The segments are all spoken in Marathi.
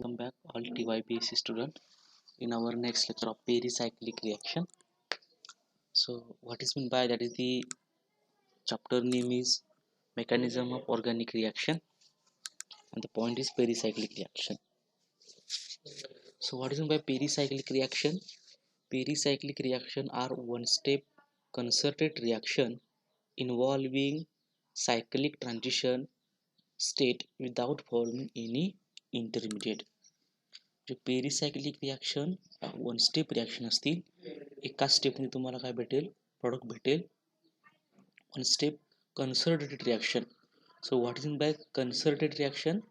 Welcome back all TYPC student in our next lecture of pericyclic reaction. So what is meant by that is the chapter name is mechanism of organic reaction and the point is pericyclic reaction. So what is meant by pericyclic reaction? Pericyclic reaction are one step concerted reaction involving cyclic transition state without forming any intermediate. जे पेरिसायक्लिक रिॲक्शन वन स्टेप रिॲक्शन असतील. एका स्टेपने तुम्हाला काय भेटेल, प्रॉडक्ट भेटेल. One step concerted reaction. So what is meant by concerted reaction?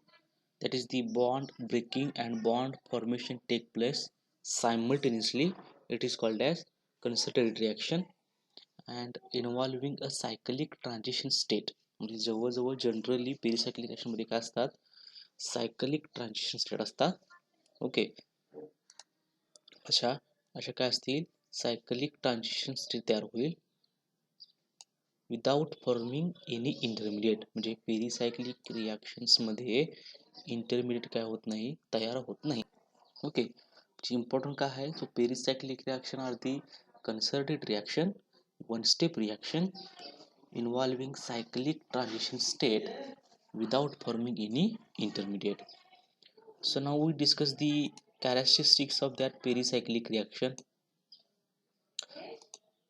That is the bond breaking and bond formation take place simultaneously. It is called as concerted reaction and involving a cyclic transition state. म्हणजे जवळजवळ जनरली पेरिसायक्लिक रिॲक्शन मध्ये काय असतात, सायकलिक ट्रान्झिशन स्टेट असतात. ओके, अशा काय असतील, सायकलिक ट्रान्झिशन स्टेट तयार होईल विदाउट फॉर्मिंग एनी इंटरमिडिएट. म्हणजे पेरिसायक्लिक रिॲक्शन्स मध्ये इंटरमिडिएट काय होत नाही, तयार होत नाही. ओके, इम्पॉर्टंट काय आहे, so pericyclic reaction are the concerted reaction, one step reaction involving cyclic transition state without forming any intermediate. So now we discuss the characteristics of that pericyclic reaction.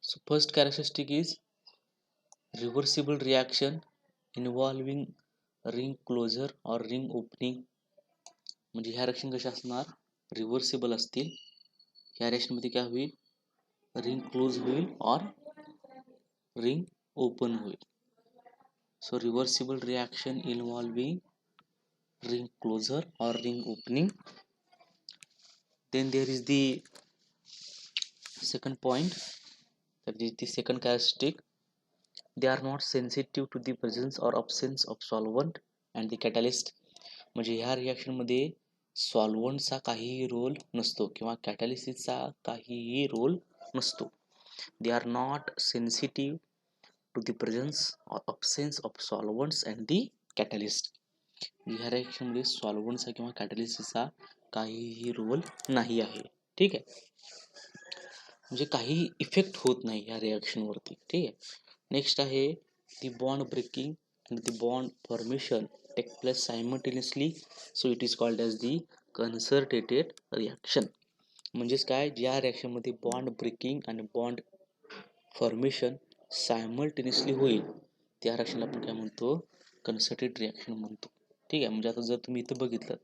So first characteristic is reversible reaction involving ring closure or ring opening. म्हणजे ह्या रिएक्शन कशा असणार, रिव्हर्सिबल असतील. ह्या रिएक्शन मध्ये काय होईल, रिंग क्लोज होईल और रिंग ओपन होईल. So reversible reaction involving ring closure or ring opening. Then there is the second point, that is the second characteristic. They are not sensitive to the presence or absence of solvent and the catalyst. म्हणजे ह्या रिॲक्शन मध्ये सॉल्व्हंटचा काहीही रोल नसतो किंवा कॅटॅलिसिसचा काहीही रोल नसतो. They are not sensitive to the presence or absence of solvents and the catalyst. ह्या रिॲक्शन मध्ये सॉल्व्हंटचा किंवा कॅटॅलिसिसचा काहीही रोल नाही आहे. ठीक आहे, म्हणजे काही इफेक्ट होत नाही या रिॲक्शन वरती. ठीक आहे, नेक्स्ट आहे the bond breaking and the bond formation take place simultaneously, so it is called as the concerted reaction. म्हणजेच काय, ज्या रिॲक्शन मध्ये बॉन्ड ब्रेकिंग आणि बॉन्ड फॉर्मेशन सायमल्टेनियसली होईल त्या रिॲक्शनला आपण काय म्हणतो, कन्सर्टेड रिॲक्शन म्हणतो. ठीक आहे, म्हणजे आता जर तुम्ही इथं बघितलं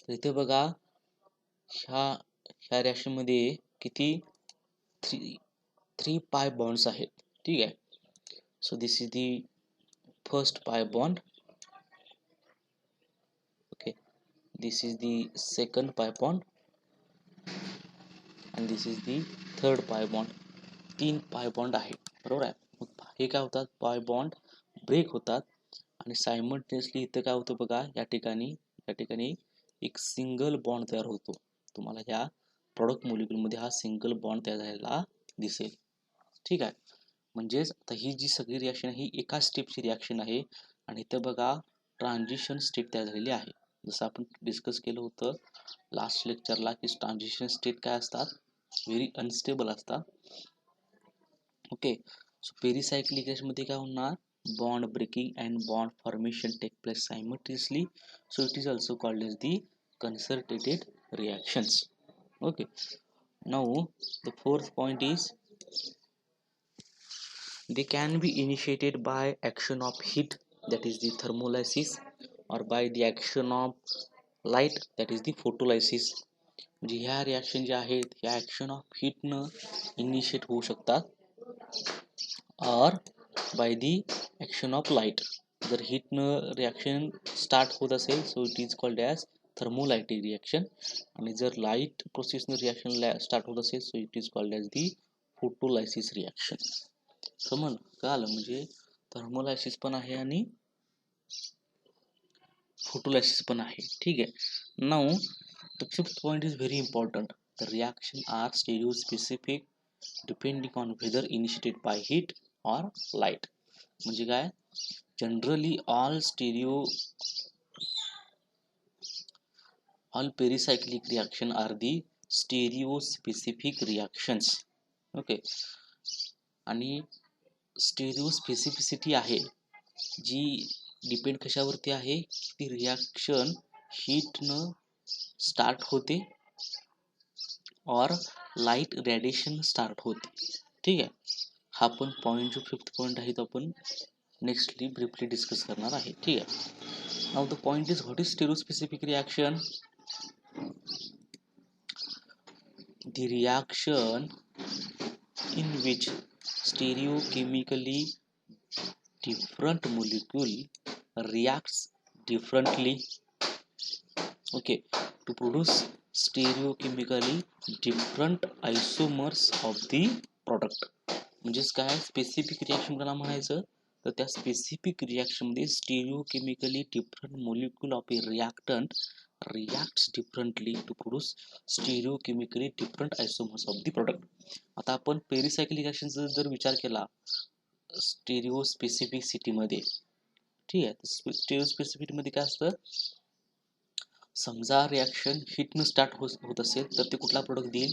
तर इथे बघा, ह्या रिॲक्शन मध्ये किती थ्री पाय बॉन्ड्स आहेत. ठीक आहे, so this is the first pi bond. Okay, this is the second pi bond and this is the third pi bond. तीन पाय बॉन्ड आहेत, बरोबर आहे. मग हे काय होतात, पाय बॉन्ड ब्रेक होतात आणि सायमल्टेनियसली इथं काय होतं बघा, या ठिकाणी एक सिंगल बॉन्ड तयार होतो. तुम्हाला ह्या प्रॉडक्ट मॉलिक्यूल मध्ये हा सिंगल बॉन्ड तयार झालेला दिसेल. ठीक आहे, म्हणजेच आता ही जी सगळी रिॲक्शन आहे ही एका स्टेपची रिॲक्शन आहे आणि इथं बघा ट्रान्झिशन स्टेट तयार झालेली आहे. जसं आपण डिस्कस केलं होतं लास्ट लेक्चरला की ट्रान्झिशन स्टेट काय असतात, व्हेरी अनस्टेबल असतात. ओके, सो पेरिसायक्लिक रिॲक्शन मध्ये काय होणार, bond breaking and bond formation take place simultaneously, so it is also called as the concerted reactions. Okay, now the fourth point is they can be initiated by action of heat, that is the thermolysis, or by the action of light, that is the photolysis. म्हणजे ह्या रिॲक्शन ज्या आहेत ह्या ॲक्शन ऑफ हीटनं इनिशिएट होऊ शकतात or by the action of light. जर हीटनं रिॲक्शन स्टार्ट होत असेल so it is called as thermolytic reaction, आणि जर लाईट प्रोसेसनं रिॲक्शन स्टार्ट होत असेल so it is called as the photolysis reaction. समज कळालं, म्हणजे थर्मोलायसिस पण आहे आणि फोटोलायसिस पण आहे. ठीक आहे, now the fifth point is very important. The reaction are stereo specific depending on whether initiated by heat और लाईट. म्हणजे काय, generally all stereo all pericyclic reaction are the stereospecific reactions. Okay, आणि स्टेरिओस्पेसिफिसिटी आहे जी डिपेंड कशावरती आहे, ती रिॲक्शन हीटनं स्टार्ट होते और लाईट रेडिएशन स्टार्ट होते. ठीक आहे, हा पण पॉईंट जो फिफ्थ पॉईंट आहे तो आपण नेक्स्टली ब्रीफली डिस्कस करणार आहे. ठीक आहे, now the point is what is stereospecific reaction. The reaction in which stereochemically different molecule reacts differently, okay, to produce stereochemically different isomers of the product. म्हणजेच काय स्पेसिफिक रिॲक्शन कोणाला म्हणायचं, तर त्या स्पेसिफिक रिॲक्शन मध्ये stereochemically different molecule of a reactant reacts differently to produce stereochemically different isomers of the product. आता आपण पेरिसायक्लिक रिॲक्शनचा जर विचार केला स्टेरिओस्पेसिफिसिटी मध्ये, ठीक आहे, स्टेरिओस्पेसिफिसिटी मध्ये काय असतं, समजा रिॲक्शन हीटनं स्टार्ट होत असेल तर ते कुठला प्रोडक्ट देईल,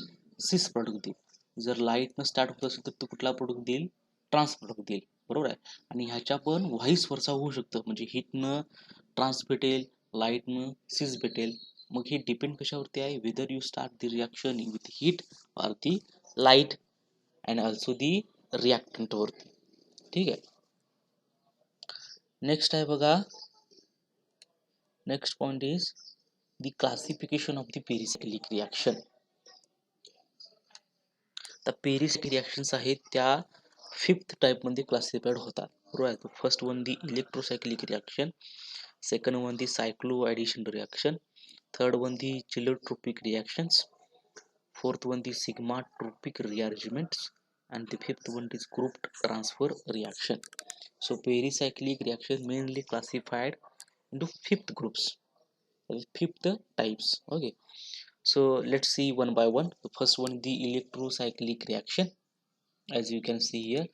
सिस प्रोडक्ट देईल. जर लाईटनं स्टार्ट होत असेल तर तो कुठला प्रोडक्ट देईल, ट्रान्स प्रोडक्ट देईल. बरोबर आहे, आणि ह्याच्या पण व्हाईस वर्सा होऊ शकतं, म्हणजे हीटनं ट्रान्स भेटेल, लाईटनं सिस भेटेल. मग हे डिपेंड कशावरती आहे, whether you start the reaction with heat or the light and also the reactant वरती. ठीक आहे, नेक्स्ट आहे बघा, next point is the classification of the pericyclic reaction. तर पेरिसायक्लिक रिॲक्शन्स आहेत त्या फिफ्थ टाइप मध्ये क्लासिफाईड होतात. बरोबर आहे, first one the electrocyclic reaction, second one the cycloaddition reaction, third one the cheletropic reactions, fourth one the sigmatropic rearrangements, and the fifth one is grouped transfer reaction. So pericyclic reaction mainly classified into fifth groups, fifth types. Okay, so let's see one by one. The first one, the electrocyclic reaction. As you can see here,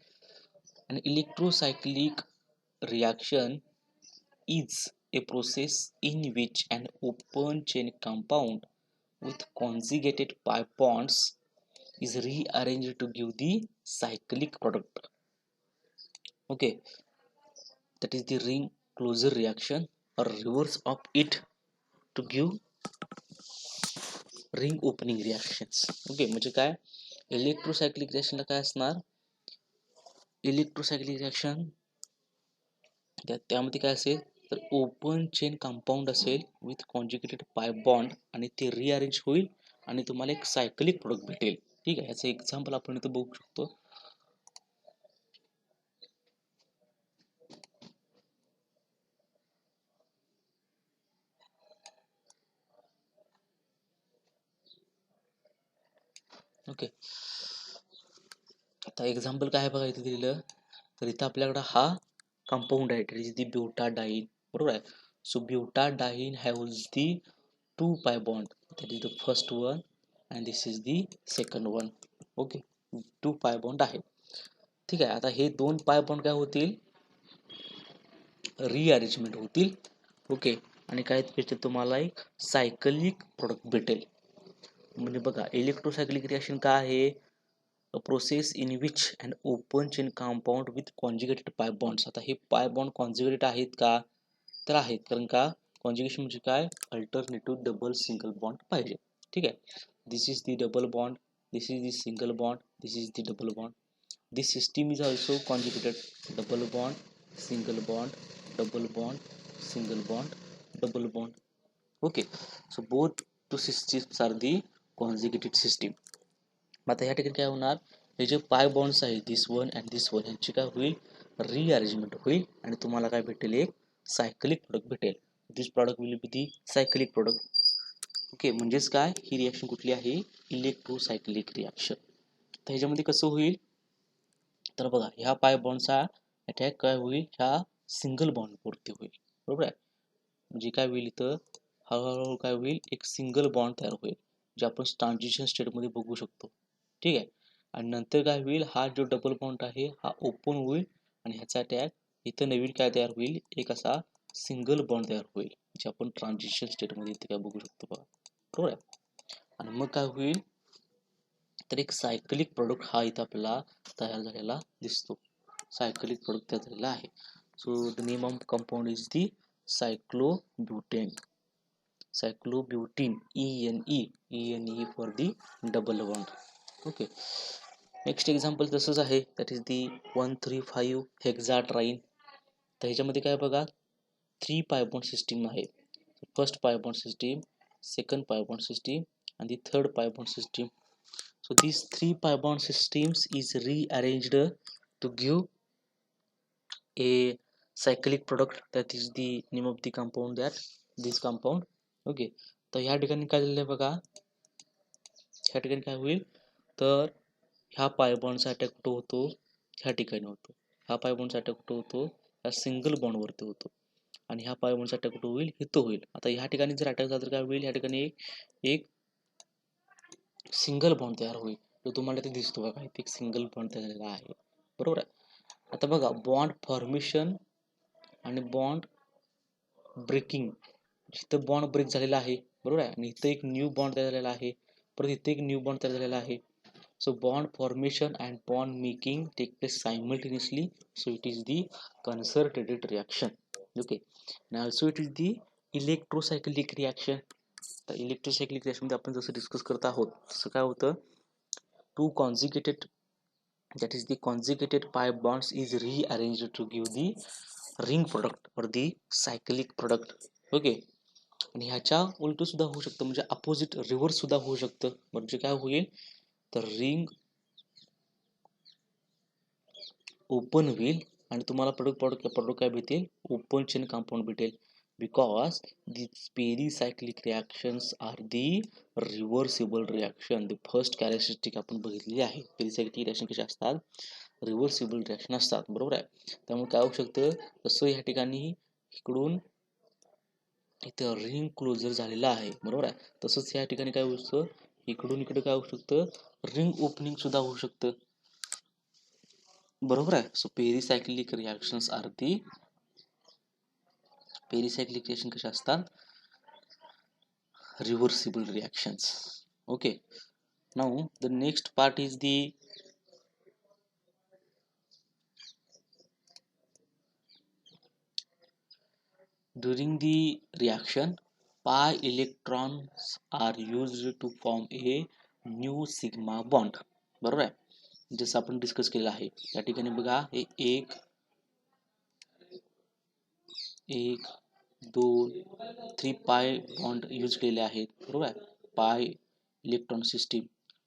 an electrocyclic reaction is a process in which an open chain compound with conjugated pi bonds is rearranged to give the cyclic product. Okay, that is the ring closure reaction or reverse of it to give ring opening reactions. Okay, म्हणजे काय, इलेक्ट्रोसायक्लिक रिॲक्शनला काय असणार, इलेक्ट्रोसायक्लिक रिॲक्शन त्यामध्ये काय असेल, तर ओपन चेन कंपाऊंड असेल विथ कॉन्जुगेटेड पाय बॉन्ड आणि ते रिअरेंज होईल आणि तुम्हाला एक सायकलिक प्रोडक्ट भेटेल. ठीक आहे, याचं एक्झाम्पल आपण इथं बघू शकतो. ओके, आता एक्झाम्पल काय बघा इथे दिलेलं, तर इथं आपल्याकडे हा कंपाऊंड आहे, इट इज दी ब्युटाडाइन. बरोबर आहे, so butadiene haves the two pi bond, that is the first one and this is the second one. Okay, two pi bond आहे. ठीक आहे, आता हे दोन पाय बॉन्ड काय होतील, रिअरेंजमेंट होतील. ओके, आणि काय भेटेल तुम्हाला, एक सायकलिक प्रोडक्ट भेटेल. म्हणजे बघा, इलेक्ट्रोसायक्लिक रिॲक्शन काय आहे, a process in which an open chain compound with conjugated pi bonds. आता हे पाय बॉन्ड कॉन्जुगेटेड आहेत का, तर आहेत, कारण का कॉन्जुगेशन म्हणजे काय, अल्टरनेटिव्ह डबल सिंगल बॉन्ड पाहिजे. ठीक आहे, this is the double bond, this is the single bond, this is the double bond. This system is also conjugated double bond, single bond, double bond, single bond, double bond. Okay, so both two systems are the conjugated system. आता ह्या ठिकाणी काय होणार, हे जे पाय बॉन्ड्स आहेत दिस वन अँड दिस वन, यांची काय होईल, रिअरेंजमेंट होईल आणि तुम्हाला काय भेटेल, एक सायकलिक प्रोडक्ट भेटेल. This product will be the cyclic product. Okay, म्हणजेच काय, ही रिॲक्शन कुठली आहे, इलेक्ट्रोसायक्लिक रिॲक्शन. तर ह्याच्यामध्ये कसं होईल, तर बघा, ह्या पाय बॉन्डचा अटॅक काय होईल, ह्या सिंगल बॉन्ड वरती होईल. बरोबर आहे, म्हणजे काय होईल, इथं हळूहळू काय होईल, एक सिंगल बॉन्ड तयार होईल, जे आपण ट्रान्झिशन स्टेटमध्ये बघू शकतो. ठीक आहे, आणि नंतर काय होईल, हा जो डबल बॉन्ड आहे हा ओपन होईल आणि ह्याचा अटॅक इथं नवीन काय तयार होईल, एक असा सिंगल बॉन्ड तयार होईल, जे आपण ट्रान्झिशन स्टेटमध्ये इथे काय बघू शकतो बघा, बरोबर आहे. आणि मग काय होईल, तर एक सायकलिक प्रोडक्ट हा इथं आपल्याला तयार झालेला दिसतो. सायकलिक प्रोडक्ट तयार झालेला आहे. So the name of compound is the cyclobutane. Cyclobutene, ENE for the double bond. Okay, next example तसंच आहे, दॅट इज दी 135 हेक्साट्राईन. तर ह्याच्यामध्ये काय बघा, 3 पाय बॉन्ड सिस्टीम आहे. First pi bond system, second pi bond system and the third pi bond system. So these 3 pi bond systems is rearranged to give a cyclic product, that is the name of the compound, that this compound. Okay, तर ह्या ठिकाणी काय झालेलं आहे बघा, ह्या ठिकाणी काय होईल, तर ह्या पाय बॉन्डचा अटॅक कुठं होतो, ह्या ठिकाणी होतो. ह्या पाय बॉन्डचा अटॅक कुठं होतो, ह्या सिंगल बॉन्डवरती होतो. आणि ह्या पाय बॉन्डचा अटॅक कुठं होईल, इथं होईल. आता ह्या ठिकाणी जर अटॅक झाला तर काय होईल, ह्या ठिकाणी एक सिंगल बॉन्ड तयार होईल, जो तुम्हाला ते दिसतो बघा, इथे एक सिंगल बॉन्ड तयार झालेला आहे, बरोबर आहे. आता बघा, बॉन्ड फॉर्मेशन आणि बॉन्ड ब्रेकिंग, इथं बॉन्ड ब्रेक झालेला आहे, बरोबर आहे, आणि इथं एक न्यू बॉन्ड तयार झालेला आहे, परत इथे एक न्यू बॉन्ड तयार झालेला आहे. So bond formation and bond making take place simultaneously, so it is the concerted reaction. Okay, and also it is the electrocyclic reaction. तर इलेक्ट्रोसायक्लिक रिएक्शन मध्ये आपण जसं डिस्कस करत आहोत, तसं काय होतं, two conjugated, that is the conjugated pi bonds is rearranged to give the ring product or the cyclic product. Okay, आणि ह्याच्या उलट सुद्धा होऊ शकतं, म्हणजे अपोजिट रिव्हर्स सुद्धा होऊ शकतं. म्हणजे काय होईल, तर रिंग ओपन होईल आणि तुम्हाला प्रोडक्ट काय भेटेल, ओपन चेन कंपाऊंड भेटेल, because these pericyclic reactions are the reversible reaction. The first characteristic आपण बघितलेली आहे, पेरिसायक्लिक रिॲक्शन कशी असतात, रिव्हर्सिबल रिॲक्शन असतात, बरोबर आहे. त्यामुळे काय होऊ शकतं, तसं ह्या ठिकाणी इकडून इथं रिंग क्लोजर झालेला आहे, बरोबर आहे, तसंच या ठिकाणी काय होऊ शकतं, इकडून इकडे काय होऊ शकतं, रिंग ओपनिंग सुद्धा होऊ शकतं, बरोबर आहे. So pericyclic reactions are the, pericyclic reaction कशा असतात, reversible reactions. Okay, now the next part is the during the reaction pi electrons are used to form a new sigma bond, बरोबर आहे, जसं आपण डिस्कस केलेलं आहे. या ठिकाणी बघा, हे एक 3 पाय बॉन्ड यूज केलेले आहेत, बरोबर आहे. Pi electron system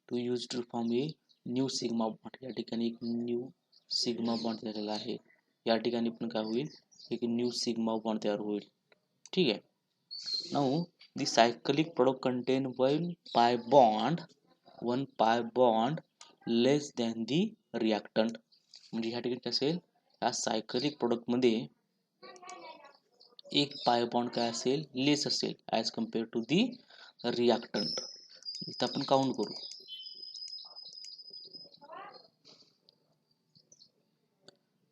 to use to form a new sigma bond. या ठिकाणी एक न्यू सिग्मा बॉन्ड झालेला आहे, या ठिकाणी पण काय होईल, एक न्यू सिग्मा बॉन्ड तयार होईल, ठीक आहे. Now the cyclic product content one pi bond less than the reactant. म्हणजे ह्या ठिकाणी असेल, या सायकलिक प्रोडक्ट मध्ये एक पाय बॉन्ड काय असेल, लेस असेल as compare to the reactant. इथं आपण काउंट करू,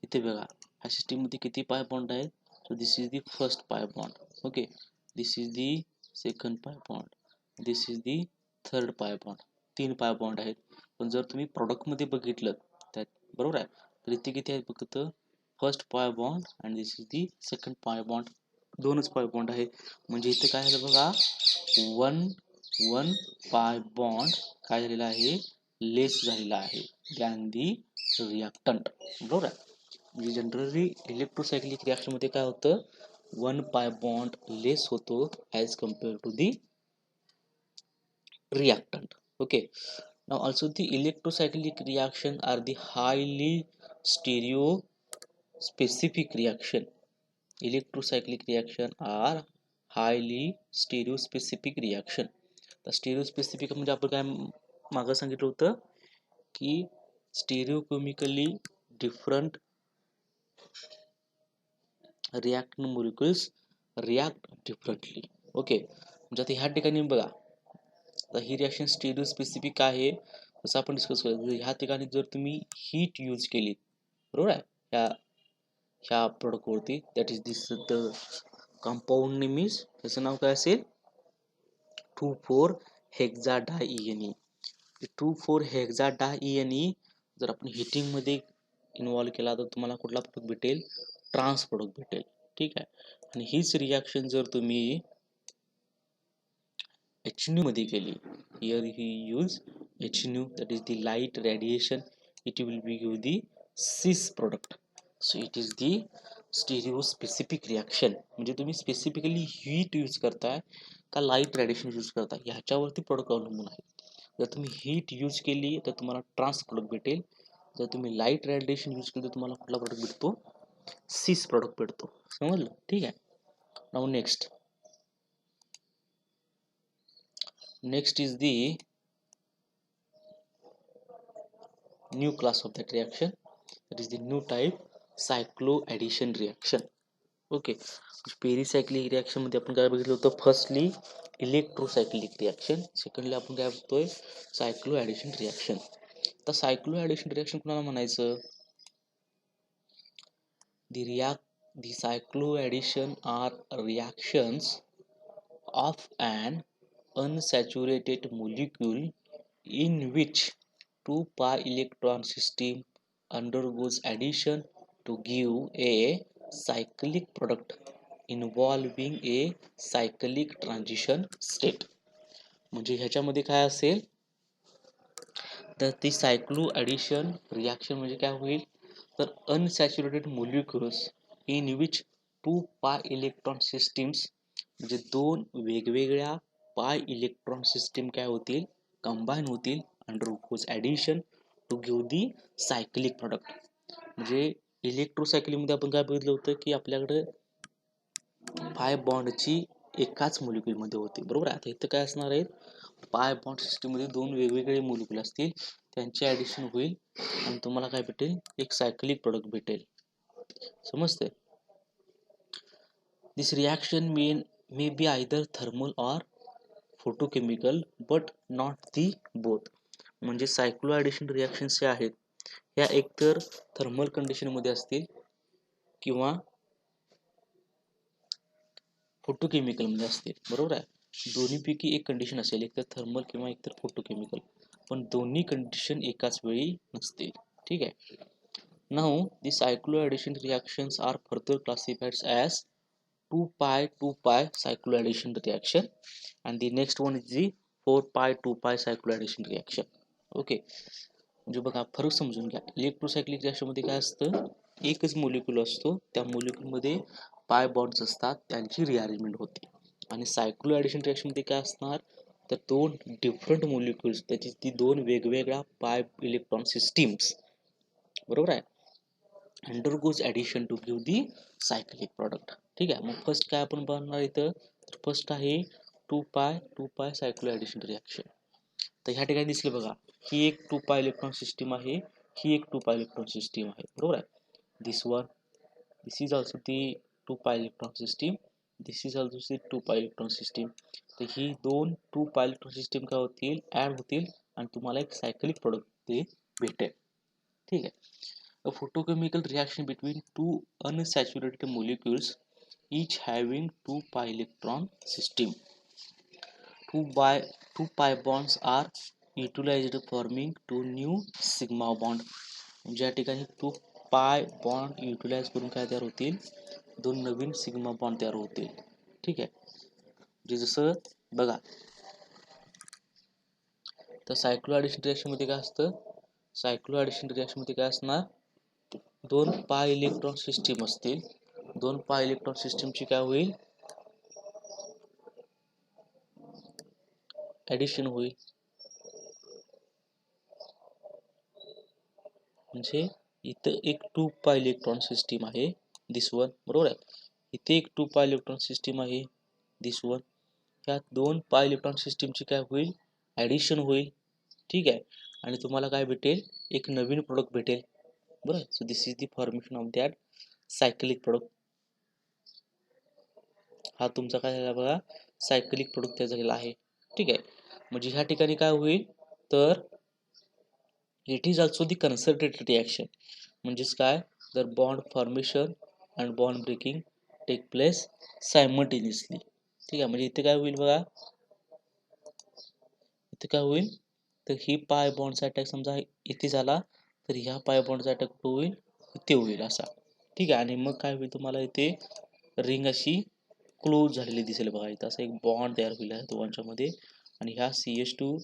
इथे बघा, ह्या सिस्टीम मध्ये किती पाय बॉन्ड आहेत, so this is the first pi bond, okay, this is the second pi bond, this is the third pi bond. 3 pi bond आहेत. पण जर तुम्ही प्रोडक्ट मध्ये बघितलं त्यात, बरोबर आहे, तर इथे किती आहेत फक्त, फर्स्ट पाय बॉन्ड आणि दिस is the second pi bond, 2च पाय बॉन्ड आहे. म्हणजे इथे काय झालं बघा, वन पाय बॉन्ड काय झालेला आहे, लेस झालेला आहे दॅन दी रिॲक्टंट, बरोबर आहे. म्हणजे जनरली इलेक्ट्रोसायक्लिक रिॲक्शन मध्ये काय होतं, 1 पाय बॉन्ड लेस होतो as compare to the reactant. Okay, now also the electrocyclic reaction are the highly stereospecific reaction. Electrocyclic reaction are highly stereospecific reaction. तर स्टेरिओस्पेसिफिक म्हणजे आपण काय मागं सांगितलं होतं, की stereochemically different react molecules react differently. Okay, म्हणजे आता ह्या ठिकाणी बघा, तर ही रिॲक्शन स्टेरिओ स्पेसिफिक आहे, जसं आपण डिस्कस केलं. ह्या ठिकाणी जर तुम्ही हीट यूज केली, बरोबर आहे, ह्या ह्या प्रोडक्ट वरती. That is this the compound name is, त्याचं नाव काय असेल 2,4 हेक्साडाईएनई. 2,4 हेक्साडाईएनई जर आपण हिटिंग मध्ये इन्व्हॉल्व केला तर तुम्हाला कुठला प्रोडक्ट भेटेल, ट्रान्स प्रोडक्ट भेटेल. ठीक आहे. आणि हीच रिॲक्शन जर तुम्ही HNU मध्ये केली, here he use HNU, that is the light radiation, it will be give the cis product. So it is the stereo specific reaction. म्हणजे तुम्ही स्पेसिफिकली हीट यूज करताय का लाईट रेडिएशन यूज करताय ह्याच्यावरती प्रोडक्ट अवलंबून आहे. जर तुम्ही हीट यूज केली तर तुम्हाला ट्रान्स प्रोडक्ट भेटेल. जर तुम्ही लाईट रेडिएशन यूज केली तर तुम्हाला कुठला प्रोडक्ट भेटतो, सिस प्रोडक्ट भेटतो. समजलं? ठीक आहे. Now next is the new class of that reaction, that is the new type cycloaddition reaction. Okay. Pericyclic reaction मध्ये आपण काय बघितलं होतं, फर्स्टली इलेक्ट्रोसायक्लिक रिॲक्शन, सेकंडली आपण काय बघतोय सायक्लो ॲडिशन रिॲक्शन. तर सायक्लो ॲडिशन रिॲक्शन कुणाला म्हणायचं, the cyclo addition are reactions of an unsaturated molecule in which 2 pi electron system undergoes addition to give a cyclic product involving a cyclic transition state. म्हणजे ह्याच्यामध्ये काय असेल तर ती सायक्लो ॲडिशन रिॲक्शन म्हणजे काय होईल तर unsaturated molecules in which 2 pi electron systems, म्हणजे दोन वेगवेगळ्या पाय इलेक्ट्रॉन सिस्टीम काय होतील, कंबाईन होतील undergoes addition to give the cyclic product. म्हणजे इलेक्ट्रोसायक्लिक मध्ये आपण काय बघितलं होतं की आपल्याकडे पाय बॉन्डची एकाच मोलिक्युल मध्ये होती, बरोबर आहे. आता इथं काय असणार आहे, पाय बॉन्ड सिस्टीम मध्ये दोन वेगवेगळे मोलिक्युल असतील, त्यांचे ऍडिशन होईल आणि तुम्हाला काय भेटेल, एक सायक्लिक प्रोडक्ट भेटेल. समजते. This reaction may be either thermal or photochemical but not the both. म्हणजे सायक्लो ॲडिशन रिॲक्शन्स जे आहेत ह्या एकतर थर्मल कंडिशन मध्ये असतील किंवा फोटोकेमिकल मध्ये असतील, बरोबर आहे. दोन्हीपैकी एक कंडिशन असेल, एक तर थर्मल किंवा एक तर फोटोकेमिकल, पण दोन्ही कंडिशन एकाच वेळी नसतील. ठीक आहे. Now the cycloaddition reactions are further classified as 2 pi cyclo addition reaction and the next one is the 4 pi 2 pi cyclo addition reaction. Okay. म्हणजे बघा फरक समजून घ्या. इलेक्ट्रोसायक्लिक रिॲक्शन मध्ये काय असतं, एकच मोलिक्युल असतो, त्या मोलिक्युल मध्ये पाय बॉन्ड्स असतात, त्यांची रिअरेंजमेंट होते. आणि सायक्लो ॲडिशन रिॲक्शन मध्ये काय असणार तर दोन डिफरंट मोलिक्युल्स, त्याची ती दोन वेगवेगळ्या पाय इलेक्ट्रॉन सिस्टीम्स, बरोबर आहे, undergoes addition to give the cyclic product. ठीक आहे. मग फर्स्ट काय आपण बनणार इथं, फर्स्ट आहे 2 पाय सायक्लो ॲडिशन रिॲक्शन. तर ह्या ठिकाणी दिसलं बघा, ही एक 2 पाय इलेक्ट्रॉन सिस्टीम आहे, ही एक 2 पाय इलेक्ट्रॉन सिस्टीम आहे, बरोबर आहे. This is also the 2 pi electron system, this is also the 2 pi electron system. तर ही दोन 2 पाय इलेक्ट्रॉन सिस्टीम काय होतील, ऍड होतील आणि तुम्हाला एक सायक्लिक प्रोडक्ट ते भेटेल. ठीक आहे. A photochemical reaction between two unsaturated molecules each having 2 pi electron system. Two pi bonds are utilized forming two new sigma bond. ज्या ठिकाणी 2 पाय बॉन्ड युटिलाइज करून काय तयार होतील, दोन नवीन सिग्मा बॉन्ड तयार होतील. ठीक आहे. म्हणजे जसं बघा, तर सायक्लो ॲडिशन रिॲक्शन मध्ये काय असतं, सायक्लो ॲडिशन रिॲक्शन मध्ये काय असणार, दोन पाय इलेक्ट्रॉन सिस्टीम असतील, दोन पाय इलेक्ट्रॉन सिस्टीमची काय होईल, ॲडिशन होईल. म्हणजे इथं एक 2 पाय इलेक्ट्रॉन सिस्टीम आहे, दिस वन, बरोबर आहे. इथे एक 2 पाय इलेक्ट्रॉन सिस्टीम आहे, दिस वन. ह्या दोन पाय इलेक्ट्रॉन सिस्टीमची काय होईल, ॲडिशन होईल. ठीक आहे. आणि तुम्हाला काय भेटेल, एक नवीन प्रोडक्ट भेटेल, बरोबर. So this is the formation of that cyclic product. हा तुमचा काय झाला बघा, सायक्लिक प्रोडक्ट तयार झालेला आहे. ठीक आहे. म्हणजे ह्या ठिकाणी काय होईल तर it is also the concerted reaction. म्हणजेच काय, जर bond formation and bond breaking take place simultaneously. ठीक आहे, म्हणजे इथे काय होईल बघा, इथे काय होईल तर ही पाय बॉन्डचा अटॅक समजा इथे झाला तर ह्या पाय बॉन्डचा अटॅक कुठे होईल, इथे होईल असा. ठीक आहे, आणि मग काय होईल तुम्हाला इथे रिंग अशी क्लोज झालेली दिसेल बघा. इथं असं एक बॉन्ड तयार होईल आहे दोघांच्या मध्ये, आणि ह्या CH2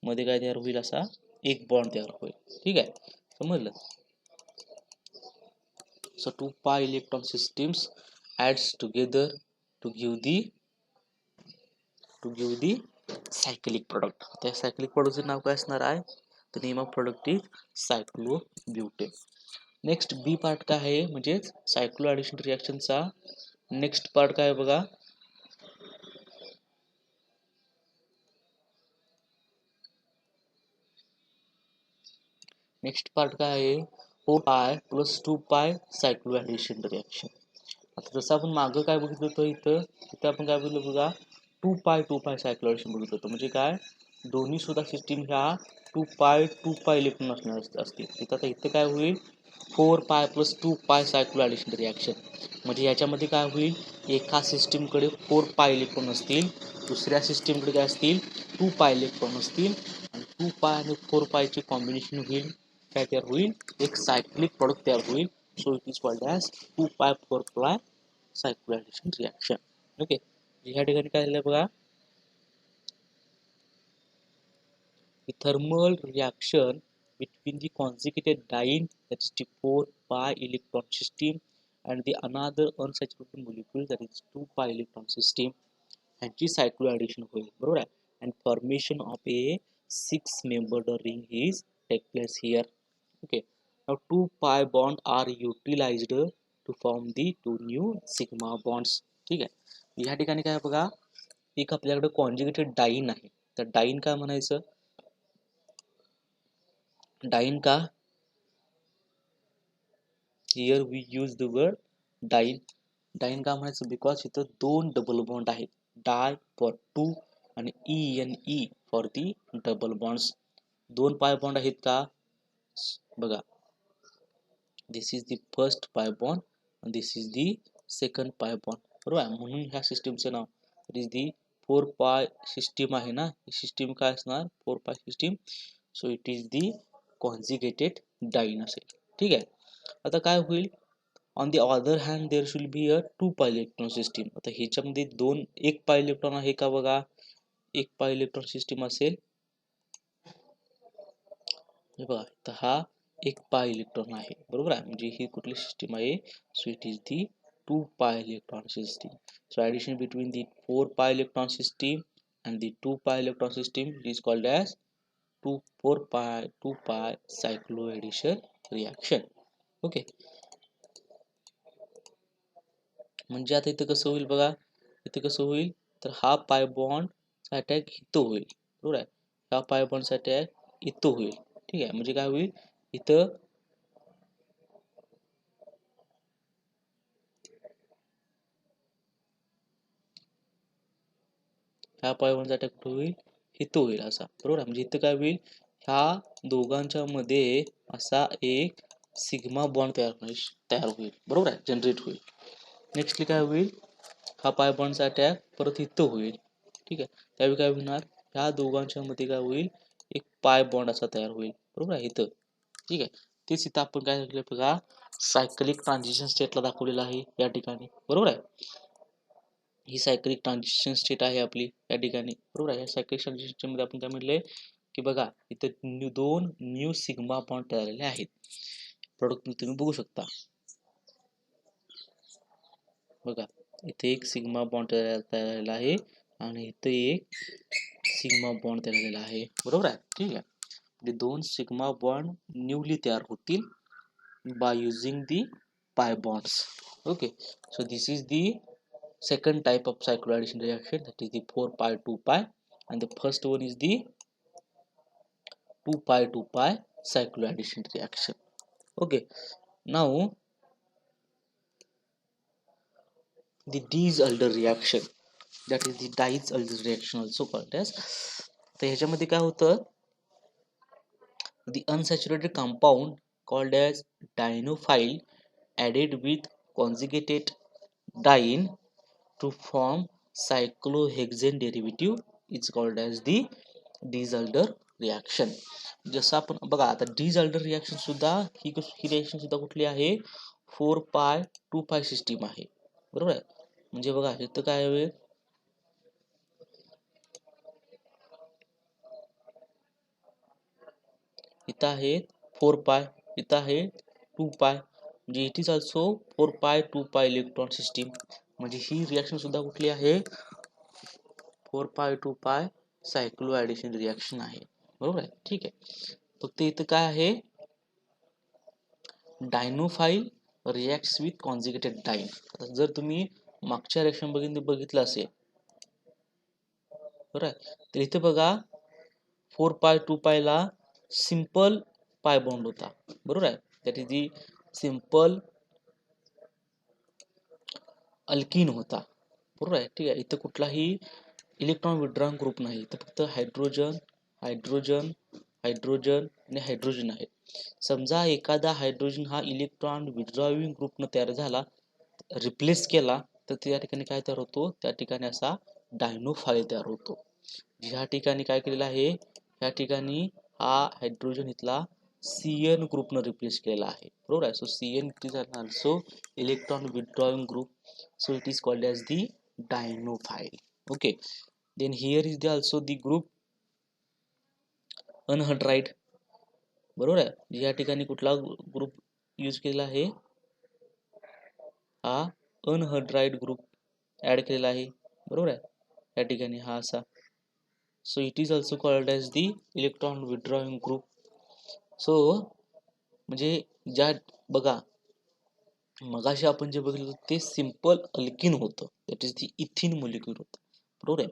मध्ये काय तयार होईल, असा एक बॉन्ड तयार होईल. ठीक आहे, समजलं. So two pi electron systems adds together to give the cyclic product. त्या cyclic product चे नाव काय असणार आहे, the name of product is cyclobutane. Next B part काय आहे, म्हणजे सायक्लो ॲडिशन रिॲक्शनचा नेक्स्ट पार्ट काय आहे बघा. नेक्स्ट पार्ट काय आहे, 4 pi + 2 pi cycloaddition reaction. आता जसं आपण मागं काय बघितलं होतं, इथं आपण काय बघितलं बघा, 2 pi सायक्लो ॲडिशन बघितलं होतं. म्हणजे काय, दोन्ही सुद्धा सिस्टीम ह्या 2 pi इलेक्ट्रॉन असणार असतील. तिथं आता इथं काय होईल, 4 pi + 2 pi cycloaddition reaction. म्हणजे याच्यामध्ये काय होईल, एका सिस्टीमकडे 4 pi इलेक्ट्रॉन असतील, दुसऱ्या सिस्टीमकडे काय असतील, 2 pi इलेक्ट्रॉन असतील, आणि 2 pi आणि 4 pi चे कॉम्बिनेशन होईल, काय तयार होईल, एक सायक्लिक प्रोडक्ट तयार होईल. So it is called as 2 pi 4 pi cycloaddition reaction. Okay, ह्या ठिकाणी काय झालं बघा, the thermal reaction between the conjugated diene, that is the 4 pi electron system, and the another unsaturated molecule, that is 2 pi electron system, ह्यांची सायक्लो ॲडिशन होईल, बरोबर आहे. and formation of a 6 membered ring is take place here. Okay, now 2 pi bond are utilized to form the 2 new sigma bonds. ठीक आहे, ह्या ठिकाणी काय बघा, एक आपल्याकडे कॉन्जुगेटेड डाईन आहे. तर डाईन काय म्हणायचं, डाईन का, here we use the word diene. Diene का म्हणायचं, बिकॉज इथं 2 डबल बॉन्ड आहेत, डाय फॉर 2 आणि ENE for the double bonds. 2 पाय बॉन्ड आहेत का बघा, दिस is the first pi bond आणि दिस is the second pi bond, बरोबर आहे. म्हणून ह्या सिस्टीमचं now it is the 4 pi system आहे ना, ही सिस्टीम काय असणार, 4 pi system. So it is the conjugated diene असेल. ठीक आहे, आता काय होईल, on the other hand there should be a 2 pi electron system. आता ह्याच्यामध्ये एक पाय इलेक्ट्रॉन आहे का बघा, एक पाय इलेक्ट्रॉन सिस्टीम असेल, हे बघा, तर हा एक पाय इलेक्ट्रॉन आहे, बरोबर आहे. म्हणजे ही कुठली सिस्टीम आहे, so it is the 2 pi electron system. So addition between the 4 पाय electron system and the 2 pi electron system is called as 2 pi cycloaddition reaction. Okay, म्हणजे आता इथं कसं होईल बघा, इथं कसं होईल, तर हा पाय बॉन्ड अटॅक इथं होईल, बरोबर आहे. हा पाय बॉन्ड अटॅक इथं होईल. ठीक आहे, म्हणजे काय होईल, इथं ह्या पाय बॉन्ड अटॅक कुठं होईल, इथं होईल असा, बरोबर आहे. म्हणजे इथं काय होईल, ह्या दोघांच्या मध्ये असा एक सिग्मा बॉन्ड तयार होईल, बरोबर आहे, जनरेट होईल. नेक्स्टली काय होईल, हा पाय बॉन्डचा अटॅक परत इथं होईल. ठीक आहे, त्यावेळी काय होणार, ह्या दोघांच्या मध्ये काय होईल, एक पाय बॉन्ड असा तयार होईल, बरोबर आहे, इथं. ठीक आहे, तेच इथं आपण काय केलं बघा, सायकलिक ट्रान्झिशन स्टेटला दाखवलेलं आहे या ठिकाणी, बरोबर आहे. ही सायकलिक ट्रान्झिशन स्टेट आहे आपली या ठिकाणी, बरोबर आहे. या सायकलिक ट्रान्झिशन मध्ये आपण काय म्हटलंय की बघा, इथं 2 न्यू सिग्मा बॉन्ड तयार झालेले आहेत. प्रोडक्ट तुम्ही बघू शकता, बघा, इथे एक सिग्मा बॉन्ड तयार झालेला आहे आणि इथे एक सिग्मा बॉन्ड तयार झालेला आहे, बरोबर आहे. ठीक आहे, म्हणजे 2 सिग्मा बॉन्ड न्यूली तयार होतील बाय युजिंग दी पाय bonds. Okay, so this is the second type of cycloaddition reaction, that is the 4 pi 2 pi, and the first one is the 2 pi 2 pi cycloaddition reaction. Okay, now the Diels-Alder reaction, that is the Diels-Alder reaction also called as. तर ह्याच्यामध्ये काय होतं, the unsaturated compound called as dienophile added with conjugated diene to form cyclohexane derivative is called as the Diels Alder reaction. जसं आपण बघा आता डिसऑल्डर रिॲक्शन सुद्धा ही रिॲक्शन सुद्धा कुठली आहे 4π2π सिस्टीम आहे बरोबर आहे. म्हणजे बघा इथं काय होईल इथं आहे 4π इथं आहे 2π म्हणजे it is also 4π2π electron system. म्हणजे ही रिॲक्शन सुद्धा कुठली आहे 4π2π सायक्लो ऍडिशन रिॲक्शन आहे बरोबर आहे. ठीक आहे फक्त इथं काय आहे डायनोफाईल रिॲक्ट्स विथ कॉन्जुगेटेड डाईन. जर तुम्ही मागच्या रिॲक्शन बघितलं असेल बरोबर आहे तर इथे बघा 4π2π ला सिंपल पाय बॉन्ड होता बरोबर आहे. That is the simple alkene होता बरोबर आहे. ठीक आहे इथं कुठलाही इलेक्ट्रॉन विड्रॉइंग ग्रुप नाही इथं फक्त हायड्रोजन हायड्रोजन हायड्रोजन आणि हायड्रोजन आहे. समजा एखादा हायड्रोजन हा इलेक्ट्रॉन विड्रॉइंग ग्रुपनं तयार झाला रिप्लेस केला तर त्या ठिकाणी काय तयार होतो त्या ठिकाणी असा डायनोफाईल तयार होतो. ह्या ठिकाणी काय केलेलं आहे ह्या ठिकाणी हा हायड्रोजन इथला CN ग्रुपनं रिप्लेस केलेला आहे बरोबर आहे. So CN is also electron withdrawing group so it is called as the dienophile. Okay, then here is the also the group अनहड्राइड बरोबर आहे. या ठिकाणी कुठला ग्रुप यूज केलेला आहे हा अनहड्राइड ग्रुप ऍड केलेला आहे बरोबर आहे. या ठिकाणी हा असा so it is also called as the electron withdrawing group. So म्हणजे ज्या बघा मगाशी आपण जे बघितलं ते सिंपल अल्किन होतं दॅट इज दी इथिन मोलिक्यूल होतं बरोबर आहे.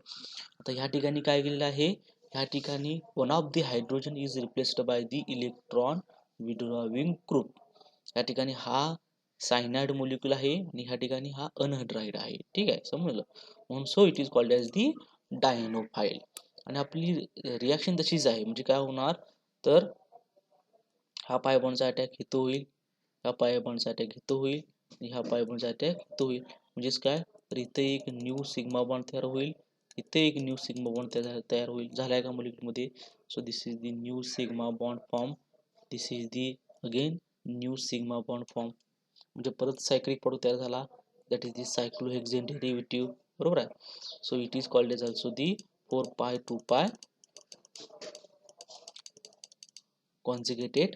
आता ह्या ठिकाणी काय केलेलं आहे ह्या ठिकाणी one of the hydrogen is replaced by the electron withdrawing group. या ठिकाणी हा सायनाइड मोलिक्यूल आहे आणि ह्या ठिकाणी हा अनहायड्राइड आहे. ठीक आहे समजलं म्हणून so it is called as the dienophile. आणि आपली रिॲक्शन तशीच आहे म्हणजे काय होणार तर हा पाय बॉन्डचा अटॅक इथं होईल ह्या पाय बॉन्डचा अटॅक इथं होईल आणि ह्या पाय बॉन्डचा अटॅक इथं होईल म्हणजेच काय तर इथे एक न्यू सिग्मा बॉन्ड तयार होईल इथे एक न्यू सिग्मा बॉन्ड तयार होईल झालाय का मोलिक्यूल मध्ये. So this is the new sigma bond form this is the again new sigma bond form म्हणजे परत सायक्लिक प्रोडक्ट तयार झाला that is the cyclohexene derivative बरोबर आहे. So it is called as also the 4π2π conjugated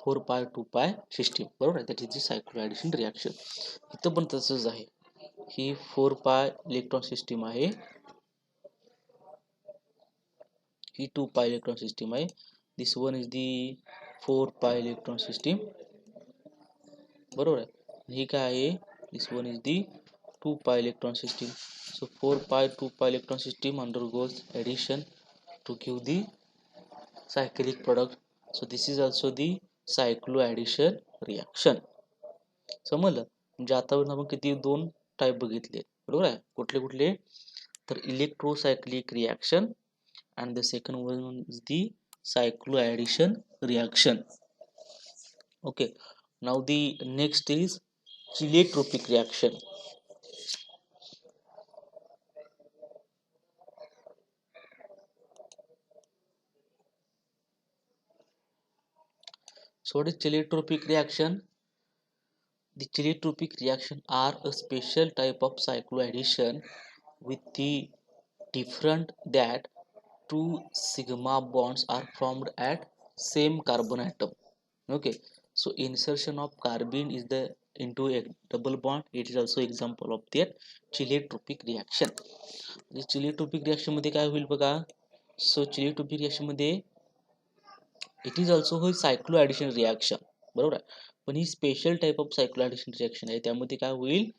4π2π system बरोबर आहे. That is the cycloaddition reaction. इथं पण तसंच आहे ही 4π इलेक्ट्रॉन सिस्टीम आहे ही 2π इलेक्ट्रॉन सिस्टीम आहे. This one is the 4π electron system बरोबर आहे. ही काय आहे this one is the 2π electron system. So 4π2π electron system undergoes addition to give the cyclic product. So this is also the cycloaddition reaction. समजलं म्हणजे आतापर्यंत आपण किती दोन टाईप बघितले बरोबर आहे. कुठले कुठले तर electrocyclic reaction and the second one is the cycloaddition reaction. Okay, now the next is cheletropic reaction. So what is cheletropic reaction? The cheletropic reaction are a special type of cycloaddition with the different that two sigma bonds are formed at same carbon atom. Okay, so insertion of carbene is the into a double bond. It is also example of that cheletropic reaction. The cheletropic reaction मध्ये काय होईल बघा. So cheletropic reaction मध्ये it is also a cycloaddition reaction बरोबर आहे. पण ही special type of cycloaddition reaction आहे त्यामध्ये काय होईल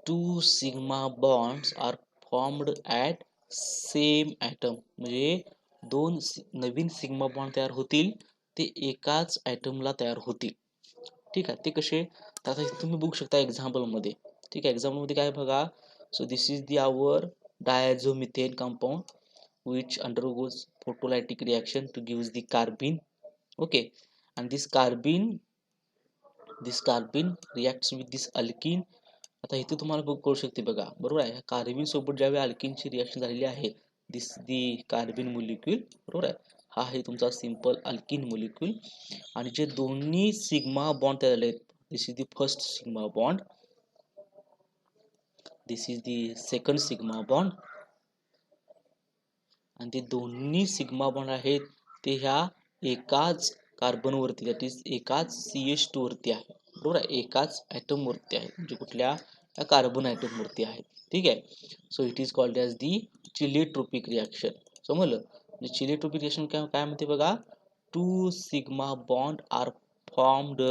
two sigma bonds are formed at same atom म्हणजे दोन नवीन सिग्मा बॉन्ड तयार होतील ते एकाच ॲटमला तयार होतील. ठीक आहे ते कसे आता तुम्ही बघू शकता एक्झाम्पल मध्ये. ठीक आहे एक्झाम्पल मध्ये काय बघा. So this is the our diazomethane compound which undergoes photolytic reaction to gives the carbene. Okay, and this carbene reacts with this alkene. आता इथे तुम्हाला कळू शकते बघा, बरोबर आहे. कार्बिन सोबत ज्यावेळी अल्किनची रिएक्शन झालेली आहे, दिस दी कार्बिन मोलिक्यूल, बरोबर आहे. हा आहे तुमचा सिंपल अल्किन मोलिक्यूल. आणि जे दोन्ही सिग्मा बॉन्ड तयार झाले, this is the first sigma bond, this is the second sigma bond, आणि ते दोन्ही सिग्मा बॉन्ड आहेत ते ह्या एकाच कार्बन वरती, दॅट इज एकाच CH2 वरती आहे, बरोबर आहे. एकाच ॲटम वरती आहे, म्हणजे कुठल्या कार्बन ॲटम वरती आहेत. ठीक आहे. So it is called as the cheletropic reaction. समजलं. म्हणजे चिलियोट्रोपिक रिॲक्शन काय म्हणते बघा, 2 sigma bond are formed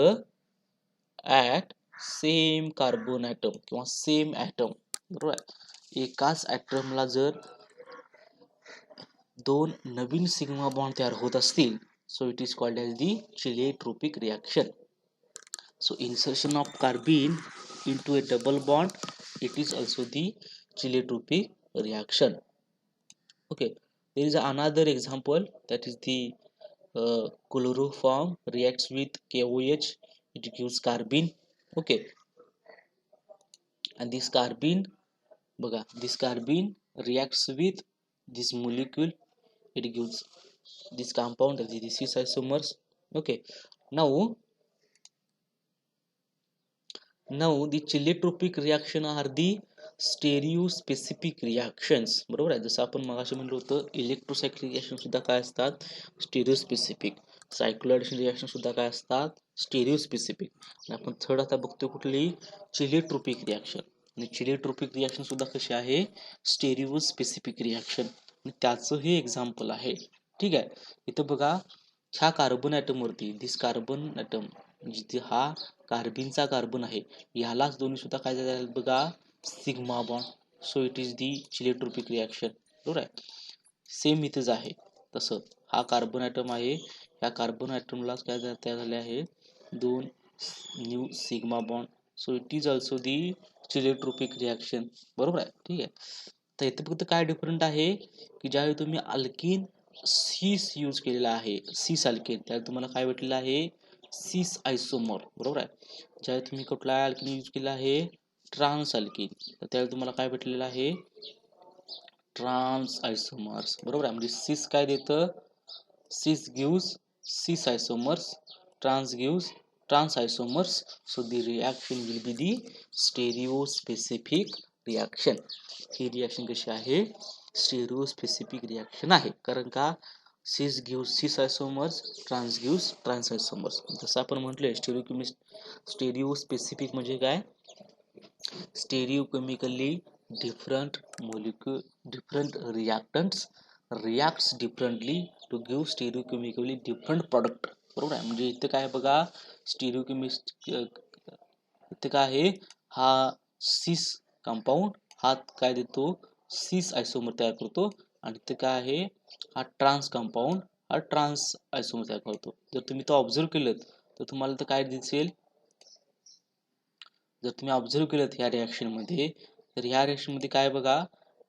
at same carbon atom किंवा सेम ॲटम, बरोबर आहे. एकाच ॲटमला जर दोन नवीन सिग्मा बॉन्ड तयार होत असतील, so it is called as the cheletropic reaction. So insertion of carbene into a double bond, it is also the chiliotropic reaction. Okay, there is another example, that is the chloroform reacts with KOH, it gives carbene. Okay, and this carbene reacts with this molecule, it gives this compound, that is the cis isomers. Okay, now the chiliotropic reaction are the stereospecific reactions, बरोबर आहे. जसं आपण मगाशी म्हणलं होतं, इलेक्ट्रोसायक्लिक रिएक्शन सुद्धा काय असतात, स्टेरिओस्पेसिफिक. सायक्लोएडिशन रिएक्शन सुद्धा काय असतात, स्टेरिओस्पेसिफिक. आणि आपण थर्ड आता बघतोय कुठली, चिलियोट्रोपिक रिएक्शन. आणि चिलियोट्रोपिक रिएक्शन सुद्धा कशी आहे, स्टेरिओस्पेसिफिक रिएक्शन, आणि त्याचं हे एक्झाम्पल आहे. ठीक आहे. इथं बघा, ह्या कार्बन ॲटम वरती, दिस कार्बन ॲटम, जिथे हा कार्बिनचा कार्बन आहे, यालाच दोन्ही सुद्धा काय झाले बघा, sigma bond. So it is the cheletropic reaction, बरोबर आहे. सेम इथेच आहे तसं. हा कार्बन ॲटम आहे, या कार्बन ॲटमलाच काय तयार झाले आहे, दोन new sigma bond. So it is also the cheletropic reaction, बरोबर आहे. ठीक आहे. तर इथे फक्त काय डिफरंट आहे, की ज्यावेळी तुम्ही अल्किन सीस यूज केलेला आहे, सीस अल्किन, त्यावेळी तुम्हाला काय भेटलेलं आहे, सीस आयसोमर, बरोबर आहे. ज्यावेळी तुम्ही कुठला अल्किन यूज केला आहे, ट्रान्स अल्किन, तर त्यावेळी तुम्हाला काय भेटलेलं आहे, ट्रान्स आयसोमर्स, बरोबर आहे. म्हणजे सीस काय देतं, cis gives cis isomers, trans gives trans isomers. So the reaction will be the stereospecific reaction. ही रिॲक्शन कशी आहे, स्टेरिओस्पेसिफिक रिॲक्शन आहे. कारण का, cis gives cis isomers, trans gives trans isomers. जसं आपण म्हटलंय, स्टेरिओस्पेसिफिक म्हणजे काय, स्टेरिओकेमिकली different molecule, different reactants reacts differently to give stereochemically different product, बरोबर आहे. म्हणजे इथे काय बघा, इथे काय आहे, हा सिस कंपाऊंड हा काय देतो, सिस आयसोमर तयार करतो, आणि इथे काय आहे, हा ट्रान्स कंपाऊंड हा ट्रान्स आयसोमर तयार करतो. जर तुम्ही तो ऑब्झर्व केलं तर तुम्हाला तर काय दिसेल, जर तुम्ही ऑब्झर्व केलं ह्या रिॲक्शन मध्ये, तर ह्या रिॲक्शन मध्ये काय बघा,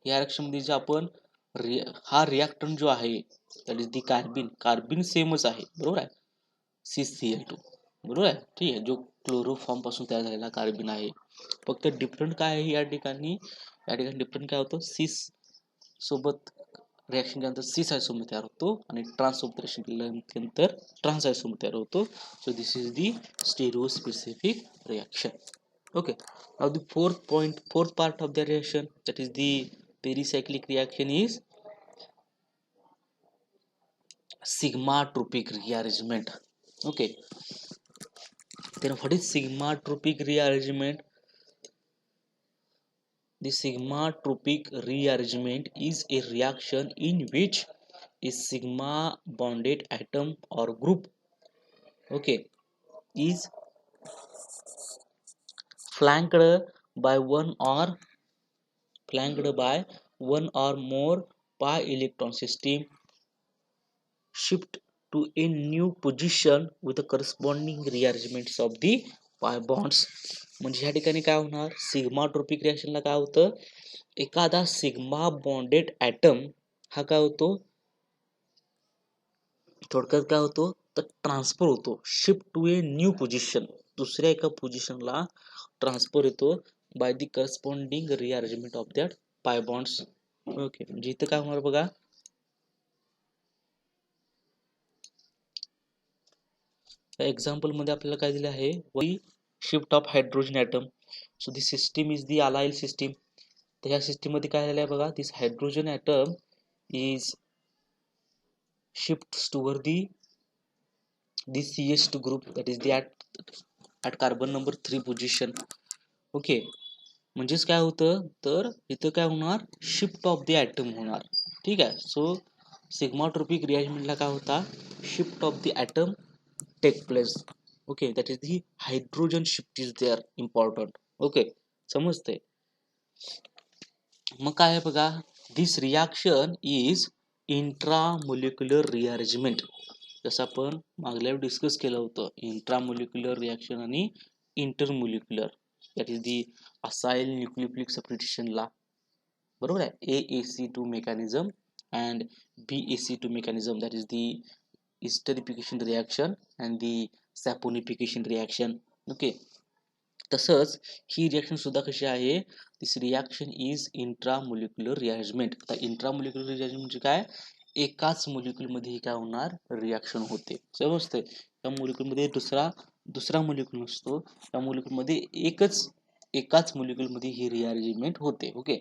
ह्या रिॲक्शन मध्ये जे आपण हा रिॲक्टंट जो आहे, दॅट इज दी कार्बिन सेमच आहे, बरोबर आहे, CCl2, बरोबर आहे. ठीक आहे. जो क्लोरोफॉर्म पासून तयार झालेला कार्बिन आहे, फक्त डिफरंट काय आहे या ठिकाणी डिफरंट काय होतं, सिस सोबत रिॲक्शन केल्यानंतर सिस आयसोमर तयार होतो, आणि ट्रान्स सोबत रिॲक्शन केल्यानंतर ट्रान्स आयसोमर तयार होतो. So this is the stereospecific reaction. Okay, now the fourth part of the reaction, that is the pericyclic reaction, is sigmatropic rearrangement. Okay, then what is sigmatropic rearrangement? The sigmatropic rearrangement is a reaction in which a sigma bonded atom or group, okay, is flanked by one or more pi electron system shift to a new position with the corresponding rearrangements of the pi bonds. म्हणजे ह्या ठिकाणी काय होणार, सिग्माट्रोपिक रिएक्शनला काय होतं, एखादा सिग्मा बॉन्डेड ॲटम हा काय होतो, थोडक्यात काय होतो, तर ट्रान्सफर होतो, shift to a new position, दुसऱ्या एका पोझिशनला ट्रान्सफर होतो by the corresponding rearrangement of that pi bonds. Okay, म्हणजे इथं काय होणार बघा, एक्झाम्पल मध्ये आपल्याला काय दिले आहे, we shift of hydrogen atom. So this system is the allyl system. तर ह्या सिस्टीम मध्ये काय झालं आहे बघा, this hydrogen atom is shifts toward the CH2 group, that is the at carbon number 3 position. Okay, म्हणजेच काय होतं, तर इथं काय होणार, शिफ्ट ऑफ द ॲटम होणार. ठीक आहे. सो सिग्माट्रोपिक रिअरेंजमेंटला काय होता, shift of the atom take place. Okay, that is the hydrogen shift is there important. Okay, समजते. मग काय आहे बघा, this reaction is intramolecular rearrangement. जसं आपण मागल्या डिस्कस केलं होतं, इंट्रामोलिक्युलर रिॲक्शन आणि intermolecular, that is the acyl nucleophilic सब्स्टिट्यूशनला, बरोबर आहे, AAC2 mechanism and BAC2 mechanism, that is the esterification reaction and the saponification reaction. Okay, तसंच ही रिॲक्शन सुद्धा कशी आहे, दिस रिॲक्शन इज इंट्रामोलिक्युलर रिअरेंजमेंट. आता इंट्रामोलिक्युलर रिअरेंजमेंट म्हणजे काय, एकाच मोलिक्युलमध्ये काय होणार, रिॲक्शन होते. समजते, त्या मोलिक्युलमध्ये दुसरा मोलिक्युल नसतो, त्या मोलिक्युलमध्ये एकाच मोलिक्युलमध्ये ही रिअरेंजमेंट होते. Okay,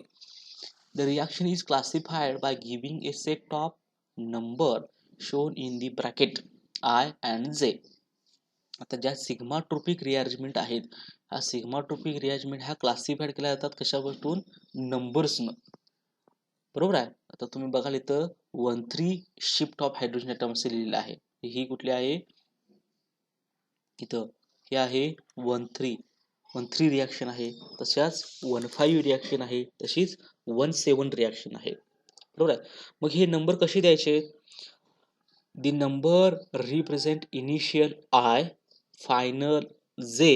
the reaction is classified by giving A set of number shown in the bracket I and J. आता ज्या सिग्माट्रोपिक रिअरेंजमेंट आहेत, हा सिग्माट्रोपिक रिअरेंजमेंट ह्या क्लासिफाईड केल्या जातात कशापासून, नंबर्सनं. बरोबर आहे. आता तुम्ही बघाल इथं 1,3 शिफ्ट ऑफ हायड्रोजन ॲटम असे लिहिलेलं आहे. ही कुठली आहे, इथं हे आहे 1,3 रिॲक्शन आहे. तशाच 1,5 रिॲक्शन आहे, तशीच 1,7 रिॲक्शन आहे. बरोबर आहे. मग हे नंबर कसे द्यायचे, the number represent initial I, final J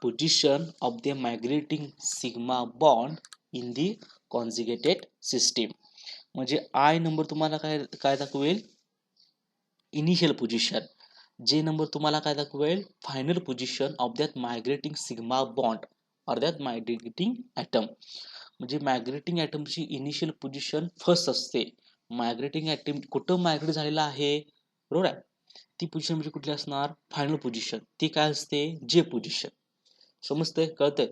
position of the migrating sigma bond in the conjugated system. म्हणजे I नंबर तुम्हाला काय दाखवेल, इनिशियल पोझिशन. जे नंबर तुम्हाला काय दाखवेल, final position of that migrating sigma bond or that migrating atom. म्हणजे मायग्रेटिंग ॲटमची इनिशियल पोझिशन फर्स्ट असते. मायग्रेटिंग ॲटम कुठं मायग्रेट झालेला आहे, बरोबर आहे, ती पोझिशन म्हणजे कुठली असणार, फायनल पोझिशन. ती काय असते, जे पोझिशन. समजतंय, कळतंय.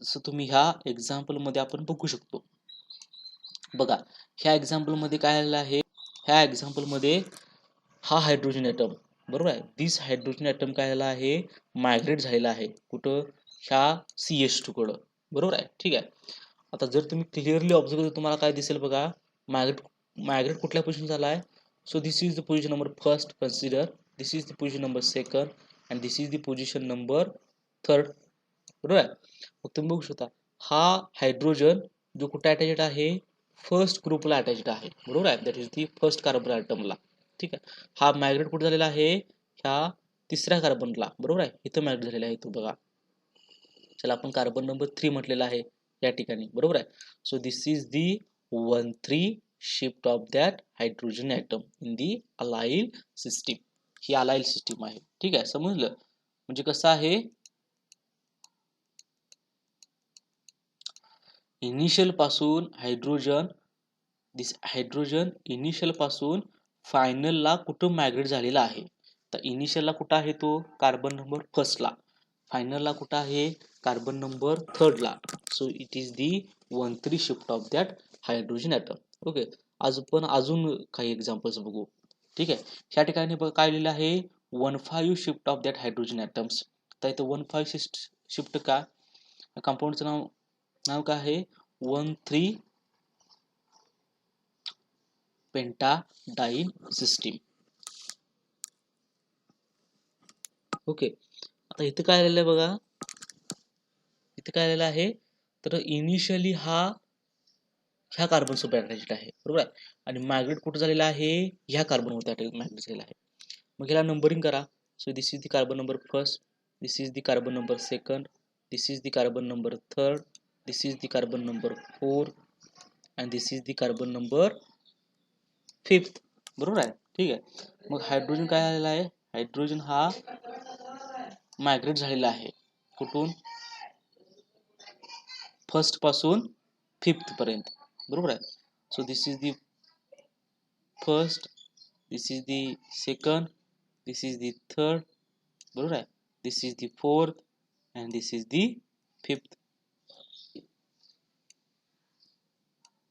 जसं तुम्ही ह्या एक्झाम्पल मध्ये आपण बघू शकतो. बघा, ह्या एक्झाम्पल मध्ये काय आलेलं आहे, ह्या एक्झाम्पल मध्ये हा हायड्रोजन ॲटम, बरोबर आहे, दिस हायड्रोजन ॲटम काय झाला आहे, मायग्रेट झालेला आहे. कुठं, ह्या CH2 कडं. बरोबर आहे. ठीक आहे. आता जर तुम्ही क्लिअरली ऑब्झर्व केलं, तुम्हाला काय दिसेल बघा, मायग्रेट कुठल्या पोझिशन झाला आहे. So this is the position number first, consider this is the position number second and this is the position number third. बरोबर आहे. मग तुम्ही बघू शकता, हा हायड्रोजन जो कुठे अटॅच्ड आहे, फर्स्ट ग्रुपला अटॅच्ड आहे. बरोबर आहे, that is the first carbon ॲटमला. ठीक आहे. हा मायग्रेट कुठे झालेला आहे, ह्या तिसऱ्या कार्बनला. बरोबर आहे, इथं मायग्रेट झालेला आहे तो बघा. चला आपण कार्बन नंबर 3 म्हटलेला आहे या ठिकाणी. बरोबर आहे. So this is the 1,3 shift of that hydrogen atom in the allyl system. ही अलाइल सिस्टीम आहे. ठीक आहे, समजलं. म्हणजे कसं आहे, इनिशियल पासून हायड्रोजन इनिशियल पासून फायनलला कुठं मायग्रेट झालेला आहे. तर इनिशियलला कुठं आहे तो, कार्बन नंबर फर्स्टला. फायनलला कुठं आहे, कार्बन नंबर थर्डला. So it is the 1,3 shift of that hydrogen atom. Okay, अजून काही एक्झाम्पल्स बघू. ठीक आहे. ह्या ठिकाणी काय लिहिलं आहे, 1,5 shift of that hydrogen atoms. तर इथं 1,5 शिफ्ट का, कंपाऊंडचं नाव काय आहे, 1,3 पेंटाडाइन सिस्टीम. ओके, आता इथं काय आलेलं आहे बघा, इथं काय आलेलं आहे, तर इनिशियली हा ह्या कार्बन सोबत अटॅच्ड आहे. बरोबर आहे. आणि मायग्रेट कुठं झालेला आहे, ह्या कार्बन वरती मायग्रेट झालेला आहे. मग ह्याला नंबरिंग करा. So this is the carbon number first, this is the carbon number second, this is the carbon number third, this is the carbon number fourth and this is the carbon number fifth. बरोबर आहे. ठीक आहे. मग हायड्रोजन काय आलेला आहे, हायड्रोजन हा मायग्रेट झालेला आहे कुठून फर्स्ट पासून फिफ्थ पर्यंत बरोबर आहे. So this is the first, this is the second, this is the third बरोबर आहे, this is the fourth and this is the fifth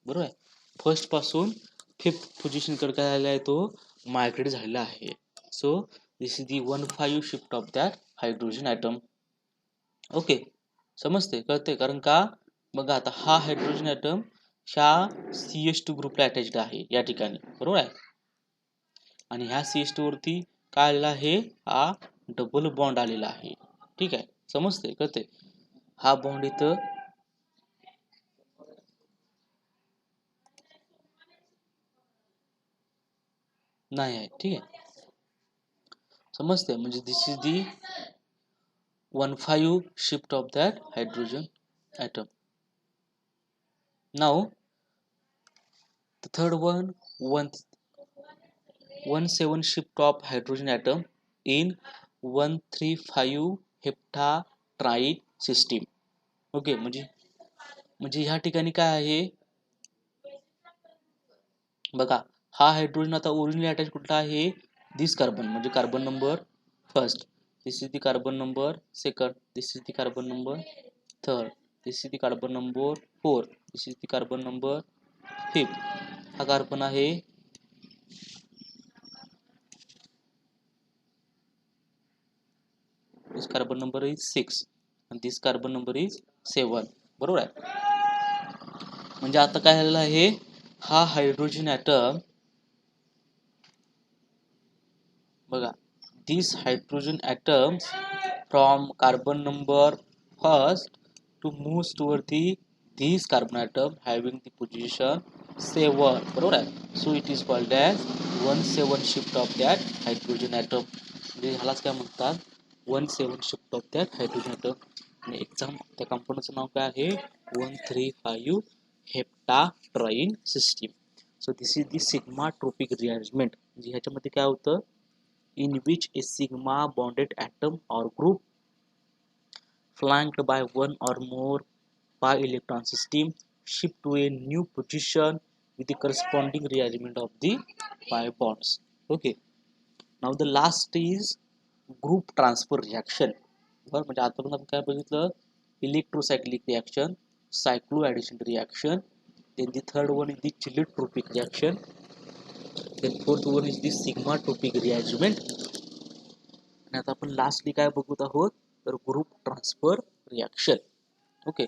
बरोबर आहे. फर्स्ट पासून फिफ्थ पोझिशन कडे काय झालेला आहे तो मायग्रेट झालेला आहे. So this is the 1,5 shift of that hydrogen atom. Okay समजते कळते कारण का बघा आता हा हायड्रोजन ॲटम ह्या CH2 ग्रुपला अटॅच्ड आहे या ठिकाणी बरोबर आहे. आणि ह्या CH2 वरती काय आलेला आहे हा डबल बॉन्ड आलेला आहे. ठीक आहे समजते कळते. हा बॉन्ड इथं नाही आहे. ठीक आहे समजते म्हणजे दिस is the 1,5 shift of that hydrogen atom. Now the third one 1,7 shift of hydrogen atom in 1,3,5 heptatryene system. Okay म्हणजे म्हणजे ह्या ठिकाणी काय आहे बघा हा हायड्रोजन आता ओरिजिनली अटॅच कुठला आहे दिस कार्बन म्हणजे carbon number first, this is the carbon number second, this is the carbon number third, this is the carbon number fourth, this is the carbon number fifth. हा कार्बन आहे दिस कार्बन नंबर इज 6 आणि दिस कार्बन नंबर इज 7 बरोबर आहे. म्हणजे आता काय झालेलं आहे हा हायड्रोजन ॲटम बघा these hydrogen atoms from carbon number first to move toward the these carbon atom having the position 7 बरोबर आहे. so it is called as 1,7 shift of that hydrogen atom म्हणजे ह्यालाच काय म्हणतात 1,7 shift of that hydrogen atom. आणि एक्झाम त्या कंपाऊंडचं नाव काय आहे 1,3,5 heptatriene system. So this is the sigmatropic rearrangement म्हणजे ह्याच्यामध्ये काय होतं in which a sigma bonded atom or group flanked by one or more pi electron system shift to a new position with the corresponding rearrangement of the pi bonds. Okay, now the last is group transfer reaction. बरं म्हणजे आतापर्यंत आपण काय बघितलं electrocyclic reaction, cycloaddition reaction, then the third one is the chiliotropic reaction, then fourth one is the sigma-tropic rearrangement. आणि आता आपण लास्टली काय बघत आहोत तर group transfer reaction. Okay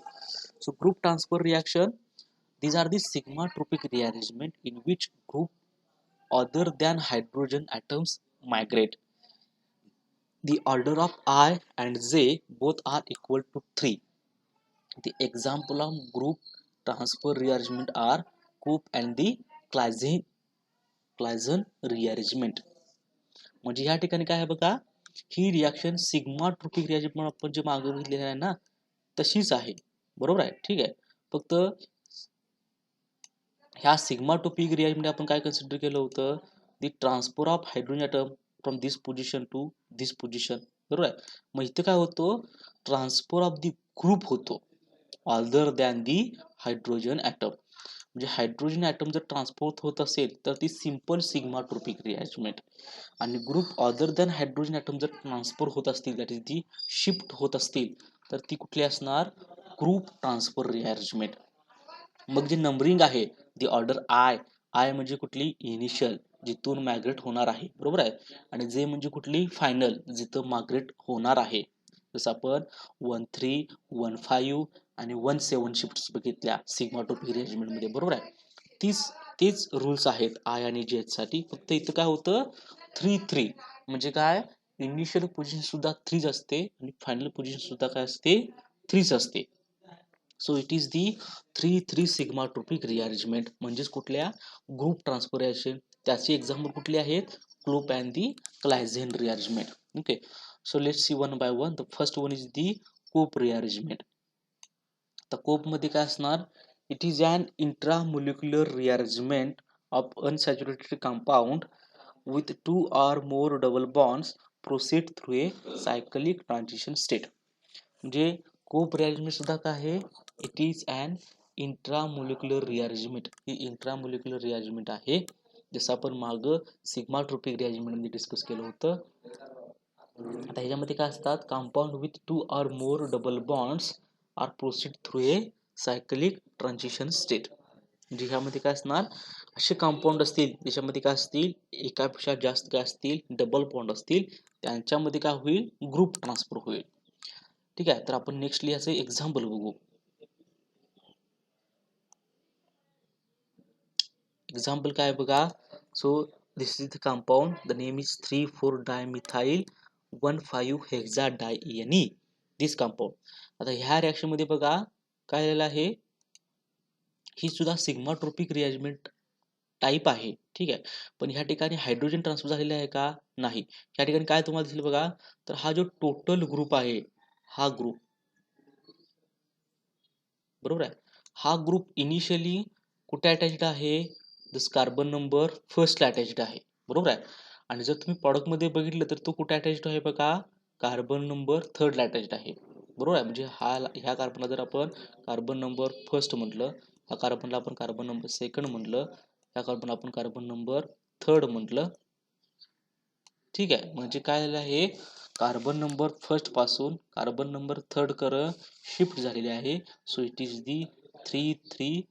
so group transfer reaction these are the sigma-tropic rearrangement in which group other than hydrogen atoms migrate. The order of I and J both are equal to 3. The example of group transfer rearrangement are Cope and the Claisen rearrangement. म्हणजे ह्या ठिकाणी काय आहे बघा ही रिॲक्शन सिग्मा ट्रोपिक रिॲक्शन आपण जे मागे बघितलेलं आहे ना तशीच आहे बरोबर आहे. ठीक आहे फक्त ह्या सिग्मा ट्रोपिक रिॲक्शन आपण काय कन्सिडर केलं होतं the transfer of hydrogen atom from this position to this position बरोबर आहे. मग इथं काय होतो ट्रान्सफर ऑफ दी ग्रुप होतो other than the hydrogen atom. म्हणजे हायड्रोजन ॲटम जर ट्रान्सपोर्ट होत असेल तर ती सिंपल सिग्मा ट्रोपिक रिॲरेंजमेंट आणि group other than hydrogen atom जर ट्रान्सफर होत असतील दॅट इज दी शिफ्ट होत असतील तर ती कुठली असणार ग्रुप ट्रान्सफर रिअरेंजमेंट. मग जे नंबरिंग आहे दी ऑर्डर आय म्हणजे कुठली इनिशियल जिथून मायग्रेट होणार आहे बरोबर आहे आणि जे म्हणजे कुठली फायनल जिथं मायग्रेट होणार आहे. जसं आपण 1,3 1,5 आणि 1,7 शिफ्ट बघितल्या सिग्माटोपिक रिअरेंजमेंट मध्ये बरोबर आहे. तेच रूल्स आहेत आय आणि जे साठी फक्त इथं काय होतं 3-3 म्हणजे काय इनिशियल पोझिशन सुद्धा 3 असते आणि फायनल पोझिशन सुद्धा काय असते 3 असते. So it is the 3-3 sigmatropic rearrangement म्हणजेच कुठल्या ग्रुप ट्रान्सफॉर्मेशन त्याची एक्झाम्पल कुठली आहेत Cope and the Claisen rearrangement. Okay so let's see one by one. The first one is the Cope rearrangement. तर कोप मध्ये काय असणार it is an intramolecular rearrangement of unsaturated compound with two or more double bonds proceed through a cyclic transition state. म्हणजे कोप रिअरेंजमेंट सुद्धा काय आहे, it is an intramolecular rearrangement. ही इंट्रामोलिक्युलर रिअरेंजमेंट आहे, जसं आपण माग सिग्माट्रोपिक रिअरेंजमेंट मध्ये डिस्कस केलं होतं. आता ह्याच्यामध्ये काय असतात, compound with two or more double bonds are proceed through a cyclic transition state. म्हणजे ह्यामध्ये काय असणार, असे कंपाऊंड असतील त्याच्यामध्ये काय असतील, एकापेक्षा जास्त काय असतील, डबल बॉन्ड असतील, त्यांच्यामध्ये काय होईल, ग्रुप ट्रान्सफर होईल. ठीक आहे. तर आपण नेक्स्ट याचं एक्झाम्पल बघू. एक्झाम्पल काय बघा. So this is the compound, the name is 3,4-dimethyl 1,5-hexadiene, this compound. आता ह्या रिएक्शन मध्ये बघा काय झालेलं आहे, ही सुद्धा सिग्माट्रोपिक रिअरेंजमेंट टाइप आहे. ठीक आहे. पण ह्या ठिकाणी हायड्रोजन ट्रान्सफर झालेला आहे का, नाही. ह्या ठिकाणी काय तुम्हाला दिसेल बघा, तर हा जो टोटल ग्रुप आहे, हा ग्रुप बरोबर आहे, हा ग्रुप इनिशियली कुठे अटॅच्ड आहे, दिस कार्बन नंबर फर्स्टला अटॅच्ड आहे. बरोबर आहे. आणि जर तुम्ही प्रॉडक्ट मध्ये बघितलं तर तो कुठे अटॅच्ड आहे बघा, कार्बन नंबर थर्डला अटॅच्ड आहे. बरोबर आहे. म्हणजे ह्या कार्बनला जर आपण कार्बन नंबर फर्स्ट म्हटलं, ह्या कार्बनला आपण कार्बन नंबर सेकंड म्हटलं, ह्या कार्बनला आपण कार्बन नंबर थर्ड म्हटलं. ठीक आहे. म्हणजे काय झालं आहे, कार्बन नंबर फर्स्ट पासून कार्बन नंबर थर्ड कर शिफ्ट झालेले आहे. So it is the 3,3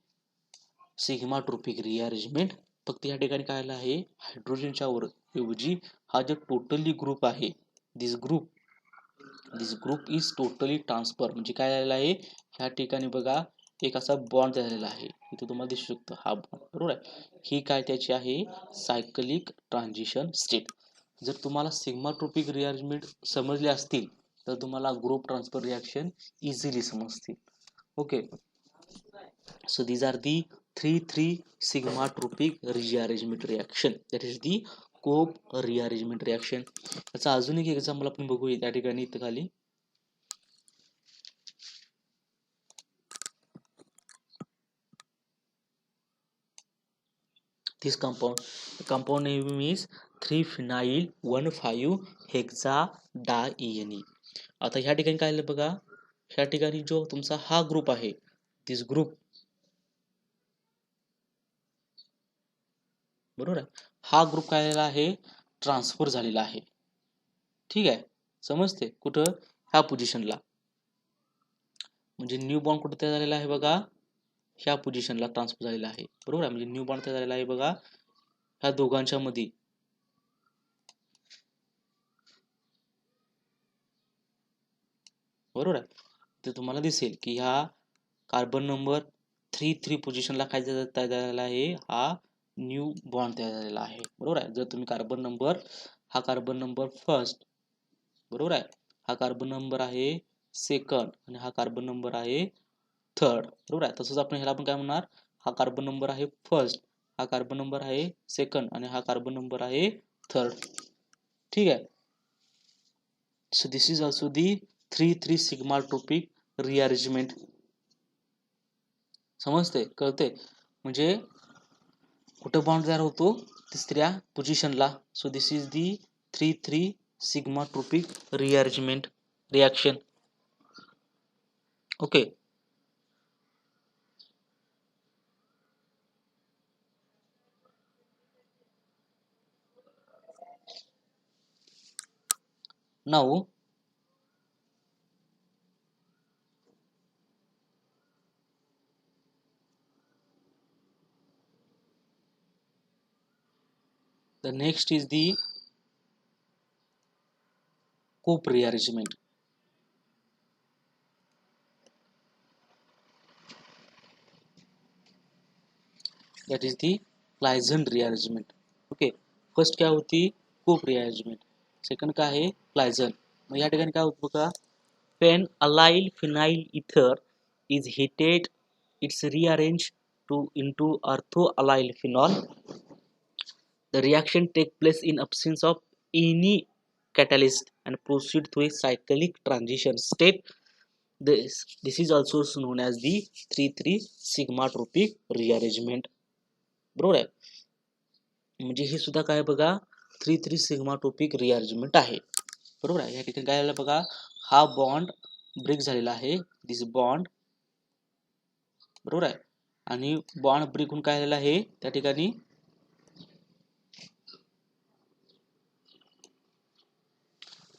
sigmatropic rearrangement. फक्त या ठिकाणी काय आलं आहे, हायड्रोजनच्या ऐवजी हा जो टोटली ग्रुप आहे, दिस ग्रुप इज टोटली ट्रान्सफर. म्हणजे काय झालेलं आहे, ह्या ठिकाणी बघा एक असा बॉन्ड झालेला आहे, इथे तुम्हाला दिसू शकतो हा बॉन्ड. बरोबर आहे. ही काय त्याची आहे, सायकलिक ट्रान्झिशन स्टेट. जर तुम्हाला सिग्माट्रोपिक रिअरेंजमेंट समजले असतील तर तुम्हाला ग्रुप ट्रान्सफर रिएक्शन इझिली समजतील. Okay. So these are the 3,3 sigmatropic rearrangement reaction, that is the Cope rearrangement reaction. याचा अजून एक एक्झाम्पल आपण बघूया त्या ठिकाणी इथं खाली. This compound name is 3-phenyl 1,5-hexadiene. आता ह्या ठिकाणी काय आलं बघा, ह्या ठिकाणी जो तुमचा हा ग्रुप आहे, दिस ग्रुप, बरोबर आहे, हा ग्रुप काय झालेला आहे, ट्रान्सफर झालेला आहे. ठीक आहे. समजते कुठं, ह्या पोझिशनला. म्हणजे न्यू बॉन्ड कुठे तयार झालेला आहे बघा, ह्या पोझिशनला ट्रान्सफर झालेला आहे. बरोबर आहे. म्हणजे न्यू बॉन्ड तयार झालेला आहे बघा ह्या दोघांच्या मध्ये. बरोबर आहे. तर तुम्हाला दिसेल की ह्या कार्बन नंबर 3,3 पोझिशनला काय तयार झालेला आहे, हा न्यू बॉन्ड तयार झालेला आहे. बरोबर आहे. जर तुम्ही हा कार्बन नंबर फर्स्ट, बरोबर आहे, हा कार्बन नंबर आहे सेकंड आणि हा कार्बन नंबर आहे थर्ड. बरोबर आहे. तसंच आपण ह्याला पण काय म्हणणार, हा कार्बन नंबर आहे फर्स्ट, हा कार्बन नंबर आहे सेकंड आणि हा कार्बन नंबर आहे थर्ड. ठीक आहे. So this is also the 3,3 sigmatropic rearrangement. समजते, कळते. म्हणजे कुठं बॉन्ड तयार होतो, तिसऱ्या पोझिशनला. So this is the 3,3 sigmatropic rearrangement reaction. Okay. Now the next is the Cope rearrangement. That is the Claisen rearrangement. Okay. First काय होती, कोप रिअरेंजमेंट. सेकंड काय आहे, क्लायझन. मग या ठिकाणी काय होतं बघा, when allyl phenyl ether is heated, it's rearranged into orthoallyl phenol. The reaction takes place in absence of any catalyst and proceed through a cyclic transition state. This is also known as the 3,3 sigmatropic rearrangement. बरोबर आहे. म्हणजे हे सुद्धा काय बघा, 3,3 सिग्माटोपिक रिअरेंजमेंट आहे. बरोबर आहे. या ठिकाणी काय झालं बघा, हा बॉन्ड ब्रेक झालेला आहे, दिस बॉन्ड, बरोबर आहे. आणि बॉन्ड ब्रेक होऊन काय झालेलं आहे त्या ठिकाणी,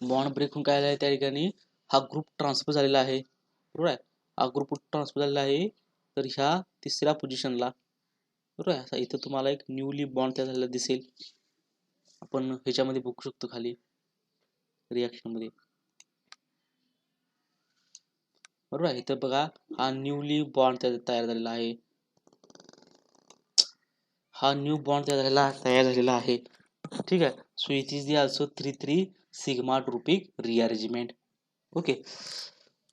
बॉन्ड ब्रेक होऊन काय झालं आहे त्या ठिकाणी, हा ग्रुप ट्रान्सफर झालेला आहे. बरोबर आहे. हा ग्रुप ट्रान्सफर झालेला आहे तर ह्या तिसऱ्या पोझिशनला, बरोबर आहे. इथं तुम्हाला एक न्यूली बॉन्ड तयार झालेला दिसेल, आपण ह्याच्यामध्ये बघू शकतो खाली रिॲक्शन मध्ये. बरोबर आहे. इथं बघा हा न्यूली बॉन्ड तयार झालेला आहे, हा न्यू बॉन्ड तयार झालेला आहे. ठीक आहे. So it is the also 3,3 सिग्माटोपिक rearrangement. Okay,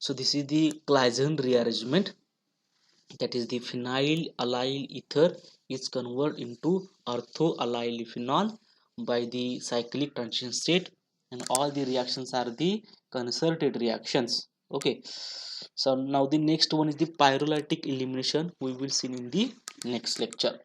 so this is the Claisen rearrangement, that is the phenyl allyl ether is converted into orthoallyl phenol by the cyclic transition state, and all the reactions are the concerted reactions. Okay, so now the next one is the pyrolytic elimination, we will see in the next lecture.